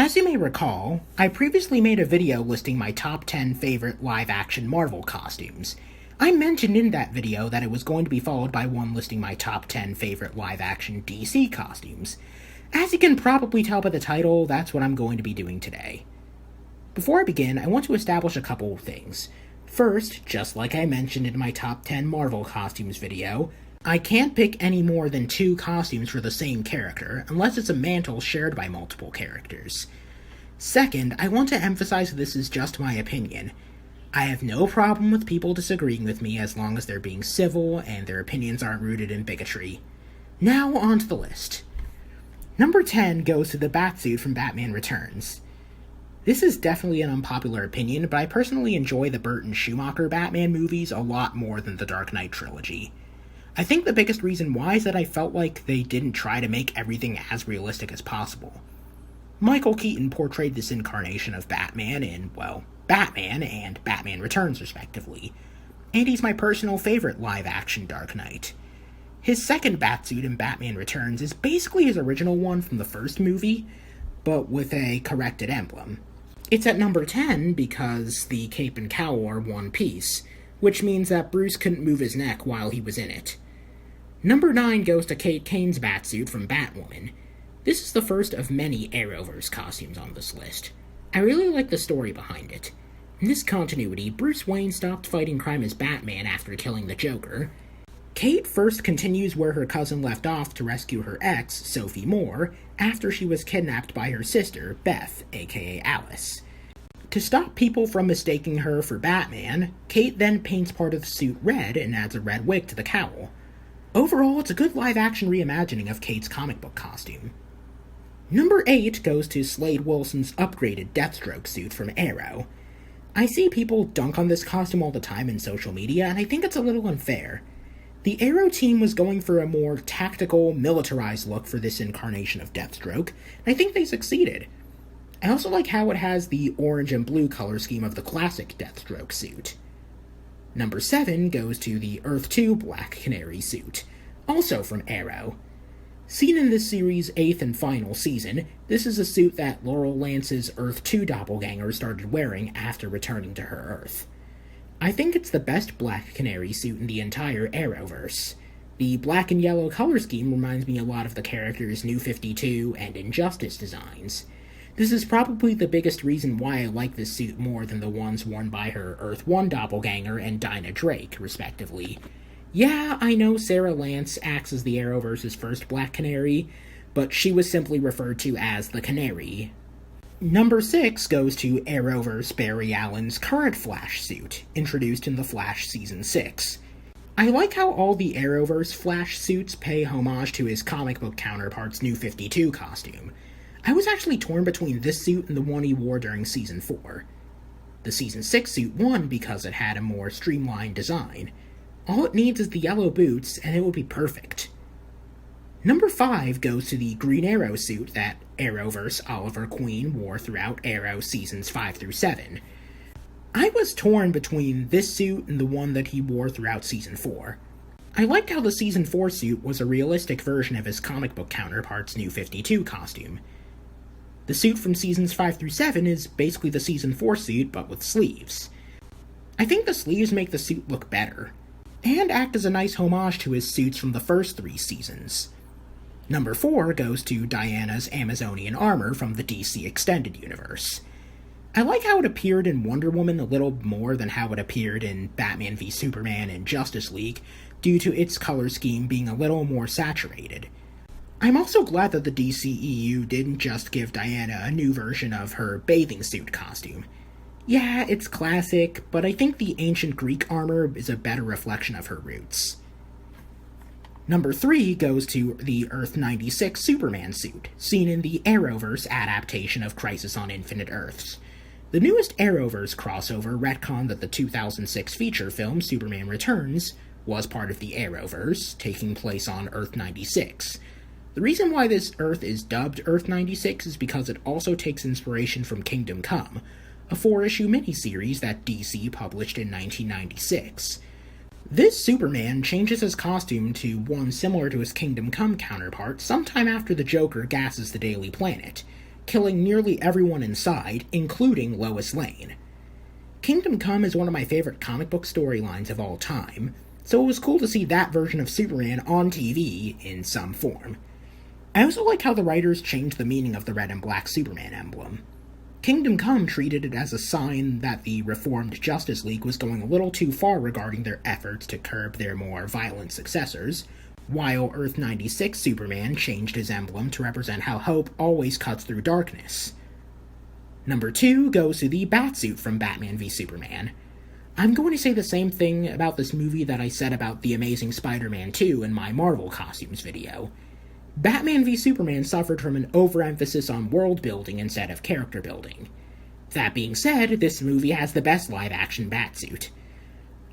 As you may recall, I previously made a video listing my top 10 favorite live-action Marvel costumes. I mentioned in that video that it was going to be followed by one listing my top 10 favorite live-action DC costumes. As you can probably tell by the title, that's what I'm going to be doing today. Before I begin, I want to establish a couple of things. First, just like I mentioned in my top 10 Marvel costumes video, I can't pick any more than 2 costumes for the same character, unless it's a mantle shared by multiple characters. Second, I want to emphasize this is just my opinion. I have no problem with people disagreeing with me as long as they're being civil and their opinions aren't rooted in bigotry. Now on to the list. Number 10 goes to the Batsuit from Batman Returns. This is definitely an unpopular opinion, but I personally enjoy the Burton-Schumacher Batman movies a lot more than the Dark Knight trilogy. I think the biggest reason why is that I felt like they didn't try to make everything as realistic as possible. Michael Keaton portrayed this incarnation of Batman in, well, Batman and Batman Returns respectively, and he's my personal favorite live-action Dark Knight. His second Batsuit in Batman Returns is basically his original one from the first movie, but with a corrected emblem. It's at number 10 because the cape and cowl are one piece, which means that Bruce couldn't move his neck while he was in it. Number 9 goes to Kane's Batsuit from Batwoman. This is the first of many Arrowverse costumes on this list. I really like the story behind it. In this continuity, Bruce Wayne stopped fighting crime as Batman after killing the Joker. Kate first continues where her cousin left off to rescue her ex, Sophie Moore, after she was kidnapped by her sister, Beth, aka Alice. To stop people from mistaking her for Batman, Kate then paints part of the suit red and adds a red wig to the cowl. Overall, it's a good live-action reimagining of Kate's comic book costume. Number 8 goes to Slade Wilson's upgraded Deathstroke suit from Arrow. I see people dunk on this costume all the time in social media, and I think it's a little unfair. The Arrow team was going for a more tactical, militarized look for this incarnation of Deathstroke, and I think they succeeded. I also like how it has the orange and blue color scheme of the classic Deathstroke suit. Number 7 goes to the Earth 2 Black Canary suit, also from Arrow. Seen in this series' 8th and final season, this is a suit that Laurel Lance's Earth 2 doppelganger started wearing after returning to her Earth. I think it's the best Black Canary suit in the entire Arrowverse. The black and yellow color scheme reminds me a lot of the characters' New 52 and Injustice designs. This is probably the biggest reason why I like this suit more than the ones worn by her Earth 1 doppelganger and Dinah Drake, respectively. Yeah, I know Sarah Lance acts as the Arrowverse's first Black Canary, but she was simply referred to as the Canary. Number 6 goes to Arrowverse Barry Allen's current Flash suit, introduced in The Flash Season 6. I like how all the Arrowverse Flash suits pay homage to his comic book counterpart's New 52 costume. I was actually torn between this suit and the one he wore during Season 4. The Season 6 suit won because it had a more streamlined design. All it needs is the yellow boots, and it will be perfect. Number 5 goes to the Green Arrow suit that Arrowverse Oliver Queen wore throughout Arrow Seasons 5 through 7. I was torn between this suit and the one that he wore throughout Season 4. I liked how the Season 4 suit was a realistic version of his comic book counterpart's New 52 costume. The suit from Seasons 5 through 7 is basically the Season 4 suit, but with sleeves. I think the sleeves make the suit look better, and act as a nice homage to his suits from the first 3 seasons. Number 4 goes to Diana's Amazonian armor from the DC Extended Universe. I like how it appeared in Wonder Woman a little more than how it appeared in Batman v Superman and Justice League, due to its color scheme being a little more saturated. I'm also glad that the DCEU didn't just give Diana a new version of her bathing suit costume. Yeah, it's classic, but I think the ancient Greek armor is a better reflection of her roots. Number 3 goes to the Earth 96 Superman suit, seen in the Arrowverse adaptation of Crisis on Infinite Earths. The newest Arrowverse crossover retconned that the 2006 feature film Superman Returns was part of the Arrowverse, taking place on Earth 96. The reason why this Earth is dubbed Earth 96 is because it also takes inspiration from Kingdom Come, a 4-issue miniseries that DC published in 1996. This Superman changes his costume to one similar to his Kingdom Come counterpart sometime after the Joker gasses the Daily Planet, killing nearly everyone inside, including Lois Lane. Kingdom Come is one of my favorite comic book storylines of all time, so it was cool to see that version of Superman on TV in some form. I also like how the writers changed the meaning of the red and black Superman emblem. Kingdom Come treated it as a sign that the reformed Justice League was going a little too far regarding their efforts to curb their more violent successors, while Earth 96 Superman changed his emblem to represent how hope always cuts through darkness. Number 2 goes to the Batsuit from Batman v Superman. I'm going to say the same thing about this movie that I said about The Amazing Spider-Man 2 in my Marvel costumes video. Batman v Superman suffered from an overemphasis on world building instead of character building. That being said, this movie has the best live-action Batsuit.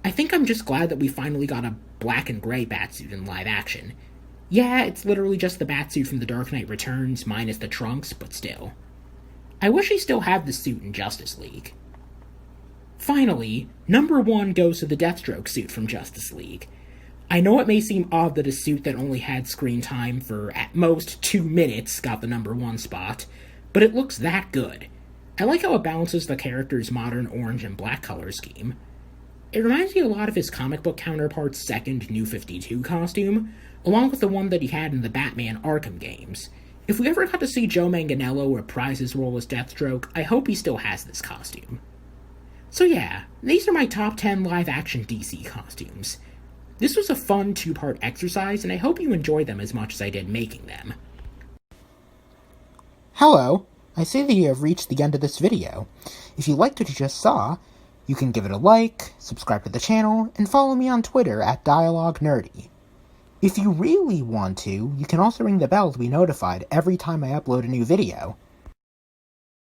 I think I'm just glad that we finally got a black and gray Batsuit in live action. Yeah, it's literally just the Batsuit from The Dark Knight Returns minus the trunks, but still. I wish he still had the suit in Justice League. Finally, number 1 goes to the Deathstroke suit from Justice League. I know it may seem odd that a suit that only had screen time for at most 2 minutes got the number 1 spot, but it looks that good. I like how it balances the character's modern orange and black color scheme. It reminds me a lot of his comic book counterpart's second New 52 costume, along with the one that he had in the Batman Arkham games. If we ever got to see Joe Manganiello reprise his role as Deathstroke, I hope he still has this costume. So yeah, these are my top 10 live-action DC costumes. This was a fun 2-part exercise, and I hope you enjoyed them as much as I did making them. Hello, I see that you have reached the end of this video. If you liked what you just saw, you can give it a like, subscribe to the channel, and follow me on Twitter at DialogueNerdy. If you really want to, you can also ring the bell to be notified every time I upload a new video.